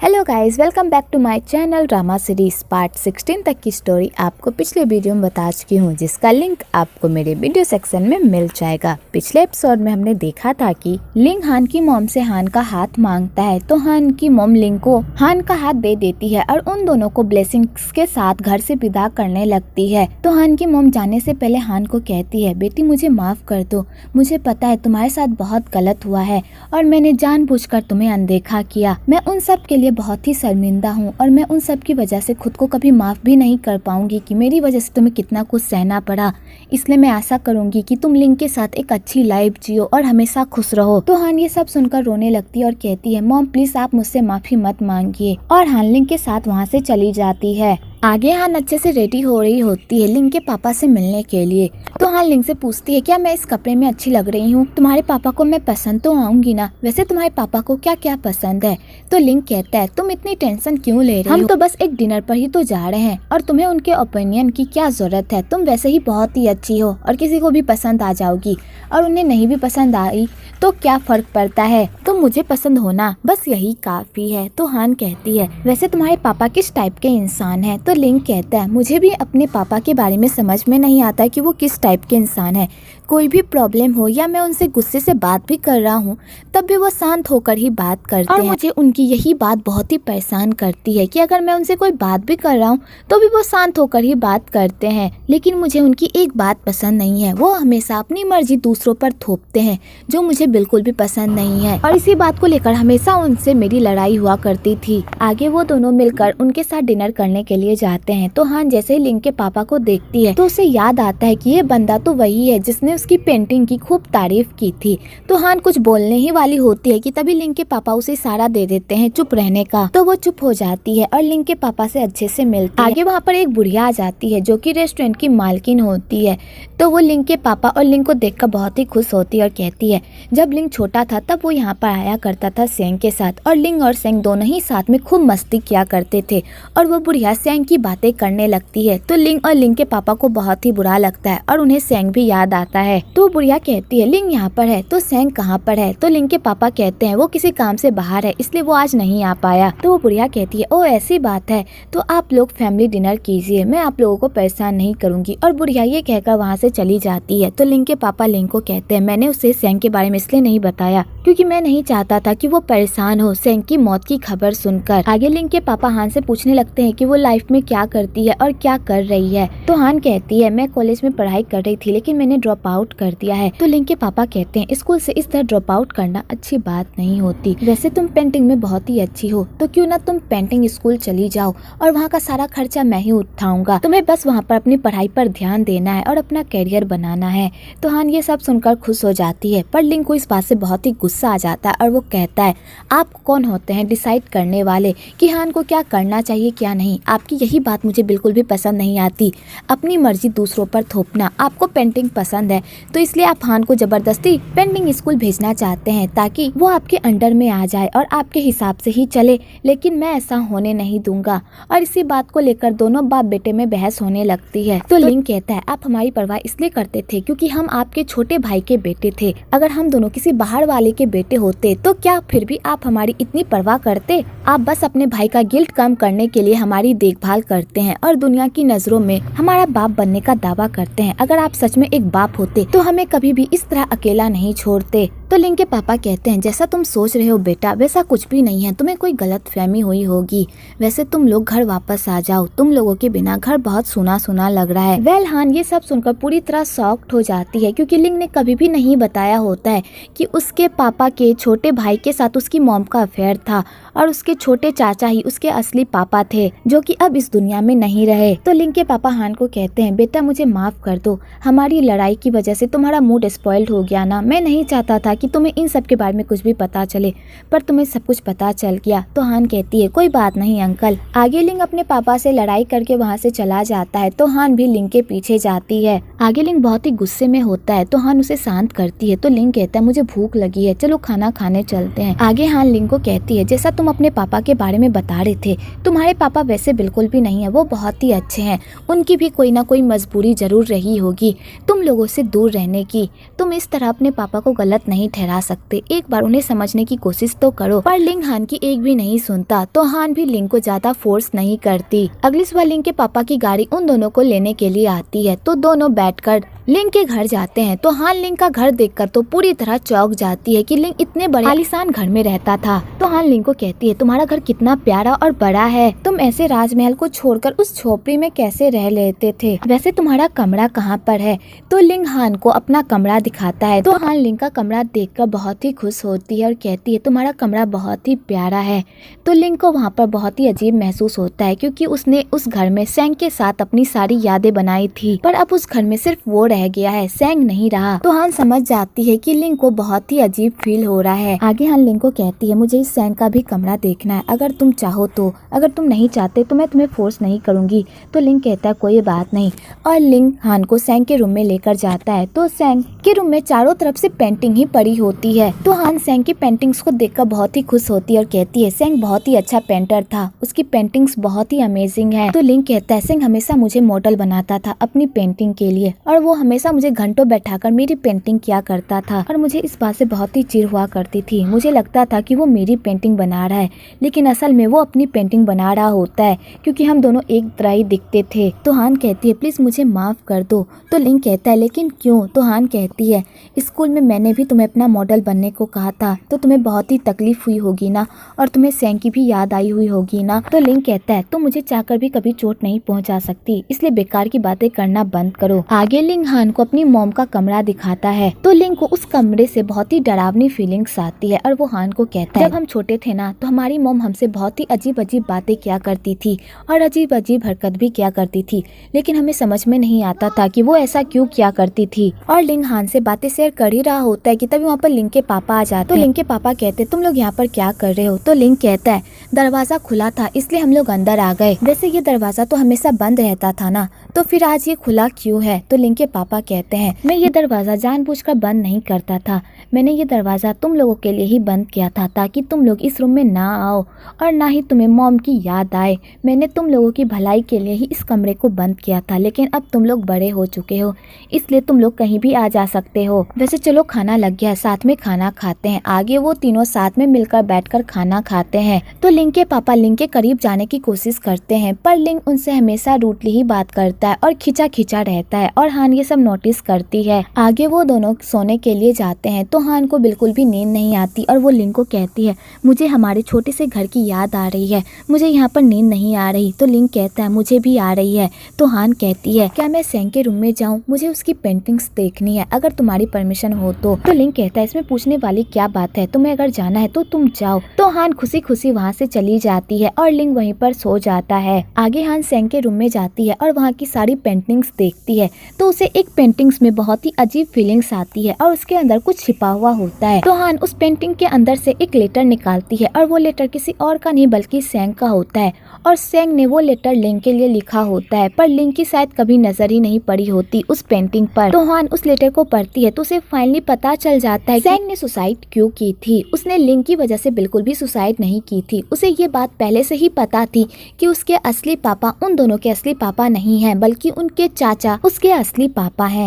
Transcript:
Hello guys, welcome back to my channel drama series part 16 तक की story आपको पिछले वीडियो में बता चुकी हूँ, जिसका लिंक आपको मेरे वीडियो सेक्शन में मिल जाएगा। पिछले एपिसोड में हमने देखा था कि लिंग हान की मॉम से हान का हाथ मांगता है, तो हान की मॉम लिंग को हान का हाथ दे देती है और उन दोनों को ब्लेसिंग्स के साथ घर से विदा करने लगती है। तो हान की मॉम जाने से पहले हान को कहती है, बेटी मुझे माफ कर दो, मुझे पता है तुम्हारे साथ बहुत गलत हुआ है और मैंने जानबूझकर तुम्हें अनदेखा किया। मैं उन सब के लिए बहुत ही शर्मिंदा हूँ और मैं उन सब की वजह से खुद को कभी माफ भी नहीं कर पाऊंगी कि मेरी वजह से तुम्हें कितना कुछ सहना पड़ा। इसलिए मैं आशा करूंगी कि तुम लिंग के साथ एक अच्छी लाइफ जियो और हमेशा खुश रहो। तो हान ये सब सुनकर रोने लगती है और कहती है, मॉम प्लीज आप मुझसे माफी मत मांगिए, और हान लिंग के साथ वहाँ से चली जाती है। आगे हान अच्छे से रेडी हो रही होती है लिंग के पापा से मिलने के लिए। तो हान लिंग से पूछती है, क्या मैं इस कपड़े में अच्छी लग रही हूँ? तुम्हारे पापा को मैं पसंद तो आऊंगी ना? वैसे तुम्हारे पापा को क्या क्या पसंद है? तो लिंग कहता है, तुम इतनी टेंशन क्यों ले रही हो? हम तो बस एक डिनर पर ही तो जा रहे हैं और तुम्हें उनके ओपिनियन की क्या जरूरत है? तुम वैसे ही बहुत ही अच्छी हो और किसी को भी पसंद आ जाओगी, और उन्हें नहीं भी पसंद आई तो क्या फर्क पड़ता है? तो मुझे पसंद होना बस यही काफी है। तो हान कहती है, वैसे तुम्हारे पापा किस टाइप के इंसान है? तो लिंग कहता है, मुझे भी अपने पापा के बारे में समझ में नहीं आता है कि वो किस टाइप के इंसान है। कोई भी प्रॉब्लम हो या मैं उनसे गुस्से से बात भी कर रहा हूँ तब भी वो शांत होकर ही बात करते हैं, और मुझे उनकी यही बात बहुत ही परेशान करती है कि अगर मैं उनसे कोई बात भी कर रहा हूँ तो भी वो शांत होकर ही बात करते हैं। लेकिन मुझे उनकी एक बात पसंद नहीं है, वो हमेशा अपनी मर्जी दूसरों पर थोपते हैं, जो मुझे बिल्कुल भी पसंद नहीं है, और इसी बात को लेकर हमेशा उनसे मेरी लड़ाई हुआ करती थी। आगे वो दोनों मिलकर उनके साथ डिनर करने के लिए जाते हैं। तो हान जैसे ही लिंग के पापा को देखती है तो उसे याद आता है कि ये बंदा तो वही है जिसने उसकी पेंटिंग की खूब तारीफ की थी। तो हान कुछ बोलने ही वाली होती है कि तभी लिंग के पापा उसे इशारा दे देते हैं चुप रहने का। तो वो चुप हो जाती है और लिंग के पापा से अच्छे से मिलती है। आगे वहाँ पर एक बुढ़िया आ जाती है जो कि रेस्टोरेंट की मालकिन होती है। तो वो लिंग के पापा और लिंग को देखकर बहुत ही खुश होती है और कहती है, जब लिंग छोटा था तब वो यहाँ पर आया करता था सेंग के साथ, और लिंग और सेंग दोनों ही साथ में खूब मस्ती किया करते थे। और वो बुढ़िया सेंग की बातें करने लगती है। तो लिंग और लिंग के पापा को बहुत ही बुरा लगता है और उन्हें सेंग भी याद आता है। तो बुढ़िया कहती है, लिंग यहाँ पर है तो सेंग कहाँ पर है? तो लिंग के पापा कहते हैं, वो किसी काम से बाहर है इसलिए वो आज नहीं आ पाया। तो वो बुढ़िया कहती है, ओ ऐसी बात है, तो आप लोग फैमिली डिनर कीजिए, मैं आप लोगों को परेशान नहीं करूंगी। और बुढ़िया ये कहकर वहाँ से चली जाती है। तो लिंग के पापा लिंग को कहते हैं, मैंने उसे सेंग के बारे में इसलिए नहीं बताया क्योंकि मैं नहीं चाहता था कि वो परेशान हो सेंग की मौत की खबर सुनकर। आगे लिंग के पापा हान से पूछने लगते हैं कि वो लाइफ में क्या करती है और क्या कर रही है। तो हान कहती है, मैं कॉलेज में पढ़ाई कर रही थी लेकिन मैंने ड्रॉप आउट कर दिया है। तो लिंग के पापा कहते हैं, स्कूल से इस तरह ड्रॉप आउट करना अच्छी बात नहीं होती। वैसे तुम पेंटिंग में बहुत ही अच्छी हो, तो क्यों ना तुम पेंटिंग स्कूल चली जाओ और वहाँ का सारा खर्चा मैं ही उठाऊंगा। तुम्हें बस वहाँ पर अपनी पढ़ाई पर ध्यान देना है और अपना करियर बनाना है। तो हान ये सब सुनकर खुश हो जाती है, पर लिंग को इस बात से बहुत ही गुस्सा आ जाता है और वो कहता है, आप कौन होते हैं डिसाइड करने वाले कि हान को क्या करना चाहिए क्या नहीं? आपकी यही बात मुझे बिल्कुल भी पसंद नहीं आती, अपनी मर्जी दूसरों पर थोपना। आपको पेंटिंग पसंद है तो इसलिए आप हान को जबरदस्ती पेंटिंग स्कूल भेजना चाहते हैं ताकि वो आपके अंडर में आ जाए और आपके हिसाब से ही चले, लेकिन मैं ऐसा होने नहीं दूंगा। और इसी बात को लेकर दोनों बाप बेटे में बहस होने लगती है। तो लिंग कहता है, आप हमारी परवाह इसलिए करते थे क्योंकि हम आपके छोटे भाई के बेटे थे, अगर हम दोनों किसी बाहर वाले के बेटे होते तो क्या फिर भी आप हमारी इतनी परवाह करते? आप बस अपने भाई का गिल्ट कम करने के लिए हमारी देखभाल करते हैं और दुनिया की नजरों में हमारा बाप बनने का दावा करते हैं। अगर आप सच में एक बाप होते तो हमें कभी भी इस तरह अकेला नहीं छोड़ते। तो लिंग के पापा कहते हैं, जैसा तुम सोच रहे हो बेटा वैसा कुछ भी नहीं है, तुम्हें कोई गलत फहमी हुई होगी। वैसे तुम लोग घर वापस आ जाओ, तुम लोगों के बिना घर बहुत सुना सुना लग रहा है। वेल हान ये सब सुनकर पूरी तरह शॉक्ड हो जाती है क्योंकि लिंग ने कभी भी नहीं बताया होता है कि उसके पापा के छोटे भाई के साथ उसकी मॉम का अफेयर था और उसके छोटे चाचा ही उसके असली पापा थे जो कि अब इस दुनिया में नहीं रहे। तो लिंग के पापा हान को कहते हैं, बेटा मुझे माफ कर दो, हमारी लड़ाई की वजह से तुम्हारा मूड स्पॉइल्ड हो गया ना। मैं नहीं चाहता था कि तुम्हें इन सब के बारे में कुछ भी पता चले, पर तुम्हें सब कुछ पता चल गया। तो हान कहती है, कोई बात नहीं अंकल। आगे लिंग अपने पापा से लड़ाई करके वहाँ से चला जाता है तो हान भी लिंग के पीछे जाती है। आगे लिंग बहुत ही गुस्से में होता है तो हान उसे शांत करती है। तो लिंग कहता है, मुझे भूख लगी है, चलो खाना खाने चलते हैं। आगे हान लिंग को कहती है, जैसा तुम अपने पापा के बारे में बता रहे थे, तुम्हारे पापा वैसे बिल्कुल भी नहीं है, वो बहुत ही अच्छे हैं। उनकी भी कोई ना कोई मजबूरी जरूर रही होगी तुम लोगों से दूर रहने की। तुम इस तरह अपने पापा को गलत नहीं ठहरा सकते, एक बार उन्हें समझने की कोशिश तो करो। पर लिंग हान की एक भी नहीं सुनता तो हान भी लिंग को ज्यादा फोर्स नहीं करती। अगली सुबह लिंग के पापा की गाड़ी उन दोनों को लेने के लिए आती है तो दोनों बैठकर लिंग के घर जाते हैं। तो हान लिंग का घर देखकर तो पूरी तरह चौंक जाती है कि लिंग इतने बड़े आलीशान घर में रहता था। तो हान लिंग को कहती है तुम्हारा घर कितना प्यारा और बड़ा है, तुम ऐसे राजमहल को छोड़कर उस झोपड़ी में कैसे रह लेते थे, वैसे तुम्हारा कमरा कहाँ पर है। तो लिंग हान को अपना कमरा दिखाता है। तो हान लिंग का कमरा देखकर बहुत ही खुश होती है और कहती है तुम्हारा कमरा बहुत ही प्यारा है। तो लिंग को वहाँ पर बहुत ही अजीब महसूस होता है क्योंकि उसने उस घर में सेंग के साथ अपनी सारी यादें बनाई थी, पर अब उस घर में सिर्फ वो रह गया है, सेंग नहीं रहा। तो हान समझ जाती है कि लिंग को बहुत ही अजीब फील हो रहा है। आगे हान लिंग को कहती है मुझे इस सेंग का भी कमरा देखना है, अगर तुम चाहो तो, अगर तुम नहीं चाहते तो मैं तुम्हें फोर्स नहीं करूंगी। तो लिंग कहता है कोई बात नहीं, और लिंग हान को सेंग के रूम में लेकर जाता है। तो सेंग के रूम में चारों तरफ से पेंटिंग ही पड़ी होती है। तो हान सेंग की पेंटिंग्स को देखकर बहुत ही खुश होती है और कहती है सेंग बहुत ही अच्छा पेंटर था, उसकी पेंटिंग्स बहुत ही अमेजिंग है। तो लिंग कहता है सेंग हमेशा मुझे मॉडल बनाता था अपनी पेंटिंग के लिए, और वो हमेशा मुझे घंटों बैठाकर मेरी पेंटिंग किया करता था, और मुझे इस बात से बहुत ही चिढ़ हुआ करती थी। मुझे लगता था कि वो मेरी पेंटिंग बना रहा है, लेकिन असल में वो अपनी पेंटिंग बना रहा होता है क्योंकि हम दोनों एक तरह ही दिखते थे। तो हान कहती है प्लीज मुझे माफ कर दो। तो लिंग कहता है लेकिन क्यों। तो हान कहती है स्कूल में मैंने भी तुम्हें अपना मॉडल बनने को कहा था, तो तुम्हें बहुत ही तकलीफ हुई होगी ना, और तुम्हें सेंग की भी याद आई हुई होगी ना। तो लिंग कहता है तुम मुझे चाहकर भी कभी चोट नहीं पहुंचा सकती, इसलिए बेकार की बातें करना बंद करो। आगे लिंग हान को अपनी मॉम का कमरा दिखाता है। तो लिंग को उस कमरे से बहुत ही डरावनी फीलिंग्स आती है, और वो हान को कहता है जब हम छोटे थे ना तो हमारी मॉम हमसे बहुत ही अजीब अजीब बातें किया करती थी और अजीब अजीब हरकत भी किया करती थी, लेकिन हमें समझ में नहीं आता था कि वो ऐसा क्यों किया करती थी। और लिंग हान से बातें शेयर कर ही रहा होता है कि तभी वहाँ पर लिंग के पापा आ जाते हैं। तो लिंग के पापा कहते तुम लोग यहाँ पर क्या कर रहे हो। तो लिंग कहता है दरवाजा खुला था इसलिए हम लोग अंदर आ गए, वैसे ये दरवाजा तो हमेशा बंद रहता था ना, तो फिर आज ये खुला क्यों है। तो लिंग के पापा कहते हैं मैं ये दरवाजा जानबूझकर बंद नहीं करता था, मैंने ये दरवाजा तुम लोगों के लिए ही बंद किया था ताकि तुम लोग इस रूम में ना आओ और ना ही तुम्हें मॉम की याद आए। मैंने तुम लोगों की भलाई के लिए ही इस कमरे को बंद किया था, लेकिन अब तुम लोग बड़े हो चुके हो इसलिए तुम लोग कहीं भी आ जा सकते हो। वैसे चलो खाना लग गया, साथ में खाना खाते हैं। आगे वो तीनों साथ में मिलकर बैठकर खाना खाते हैं। तो लिंग के पापा लिंग के करीब जाने की कोशिश करते हैं, पर लिंग उनसे हमेशा रूडली ही बात करता है और खिंचा खिंचा रहता है, और हान ये सब नोटिस करती है। आगे वो दोनों सोने के लिए जाते हैं। तो हान को बिल्कुल भी नींद नहीं आती और वो लिंग को कहती है मुझे हमारे छोटे से घर की याद आ रही है, मुझे यहाँ पर नींद नहीं आ रही। तो लिंग कहता है मुझे भी आ रही है। तो हान कहती है क्या मैं सेंग के रूम में जाऊँ, मुझे उसकी पेंटिंग्स देखनी है, अगर तुम्हारी परमिशन हो तो। लिंग कहता है इसमें पूछने वाली क्या बात है, तुम्हें अगर जाना है तो तुम जाओ। तो हान खुशी खुशी वहाँ से चली जाती है और लिंग वहीं पर सो जाता है। आगे हान सेंग के रूम में जाती है और वहाँ की सारी पेंटिंग्स देखती है। तो उसे एक पेंटिंग्स में बहुत ही अजीब फीलिंग्स आती है और उसके अंदर कुछ छिपा हुआ होता है। तो हान उस पेंटिंग के अंदर से एक लेटर निकालती है और वो लेटर किसी और का नहीं बल्कि सेंग का होता है, और सेंग ने वो लेटर लिंग के लिए लिखा होता है, पर लिंग की शायद कभी नजर ही नहीं पड़ी होती उस पेंटिंग पर। तो हान उस लेटर को पढ़ती है तो उसे फाइनली पता चल जाता है सेंग ने सुसाइड क्यों की थी। उसने लिंग की वजह से बिल्कुल भी सुसाइड नहीं की थी, उसे ये बात पहले से ही पता थी कि उसके असली पापा उन दोनों के असली पापा नहीं हैं, बल्कि उनके चाचा उसके असली पापा हैं।